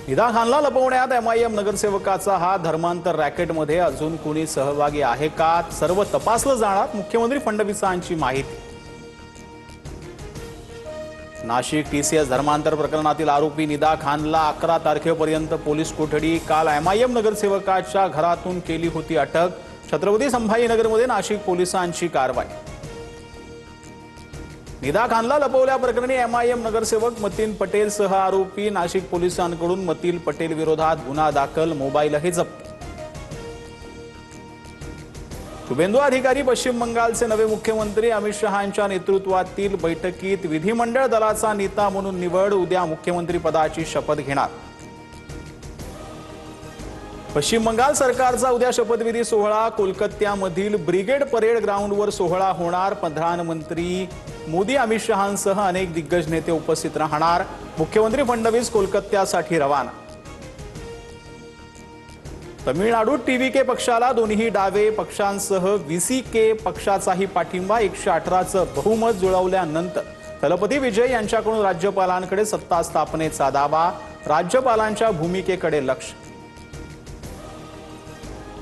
निदा खानला लपवण्यात एमआयएम नगरसेवकाचा हा धर्मांतर रॅकेटमध्ये अजून कोणी सहभागी आहे का, सर्व तपासलं जाणार, मुख्यमंत्री फडणवीसांची माहिती। नाशिक टीसीएस धर्मांतर प्रकरणातील आरोपी निदा खानला 11 तारखेपर्यंत पोलीस कोठडी। काल एमआयएम नगरसेवकाच्या घरातून केली होती अटक। छत्रपती संभाजीनगरमध्ये नाशिक पोलिसांची कारवाई। निदा खानला लपवल्याप्रकरणी एमआयएम नगरसेवक मतीन पटेल सह आरोपी नाशिक पोलिसांकडून मतीन पटेल विरोधात गुन्हा दाखल, मोबाईलही जप्त। शुभेंदू अधिकारी पश्चिम बंगालचे नवे मुख्यमंत्री अमित शहांच्या नेतृत्वातील बैठकीत विधिमंडळ दलाचा नेता म्हणून निवड, उद्या मुख्यमंत्री पदाची शपथ घेणार। पश्चिम बंगाल सरकारचा उद्या शपथविधी सोहळा कोलकात्यामधील ब्रिगेड परेड ग्राउंडवर सोहळा होणार। प्रधानमंत्री मोदी अमित शहांसह अनेक दिग्गज नेते उपस्थित राहणार। मुख्यमंत्री फडणवीस कोलकात्यासाठी रवाना। तमिळनाडूत टीव्हीके पक्षाला दोन्ही डावे पक्षांसह व्हीसीके पक्षाचाही पाठिंबा। 118चं बहुमत जुळवल्यानंतर तलपती विजय यांच्याकडून राज्यपालांकडे सत्ता स्थापनेचा दावा, राज्यपालांच्या भूमिकेकडे लक्ष।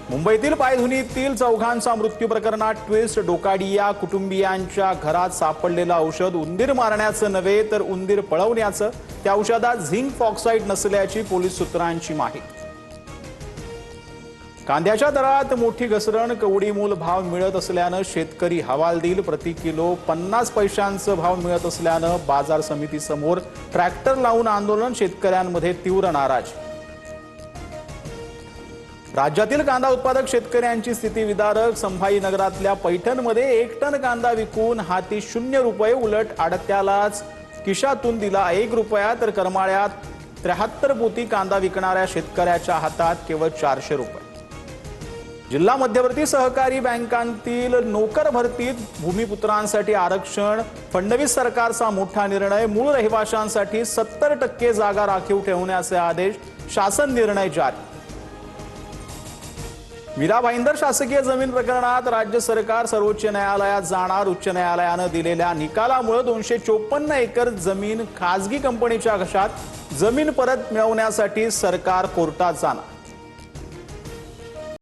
मुंबईतील पायधुनीतील चौघांचा मृत्यू प्रकरणात ट्विस्ट, डोकाडिया कुटुंबियांच्या घरात सापडलेलं औषध उंदीर मारण्याचं नव्हे तर उंदीर पळवण्याचं। त्या औषधात झिंक फॉक्साईड नसल्याची पोलीस सूत्रांची माहिती। कांद्याच्या दरात मोठी घसरण, कवडीमोल भाव मिळत असल्यानं शेतकरी हवालदिल। प्रति किलो 50 पैशांचा भाव मिळत असल्यानं बाजार समितीसमोर ट्रॅक्टर लावून आंदोलन, शेतकऱ्यांमध्ये तीव्र नाराजी। राज्यातील कांदा उत्पादक शेतकऱ्यांची स्थिती विदारक। संभाजीनगरातल्या पैठणमध्ये 1 टन कांदा विकून हाती 0 रुपये, उलट आडत्यालाच खिशातून दिला 1 रुपया, तर करमाळ्यात 73 पोती कांदा विकणाऱ्या शेतकऱ्याच्या हातात केवळ 400 रुपये। जिल्हा मध्यवर्ती सहकारी बँकांतील नोकर भरतीत भूमिपुत्रांसाठी आरक्षण, फडणवीस सरकारचा मोठा निर्णय। मूळ रहिवाशांसाठी 70% जागा राखीव ठेवण्याचे आदेश, शासन निर्णय जारी। मीरा भाईंदर शासकीय जमीन प्रकरणात राज्य सरकार सर्वोच्च न्यायालयात जाणार। उच्च न्यायालयाने दिलेल्या निकालामुळे 254 एकर जमीन खासगी कंपनीच्या घशात, जमीन परत मिळवण्यासाठी सरकार कोर्टात जाणार।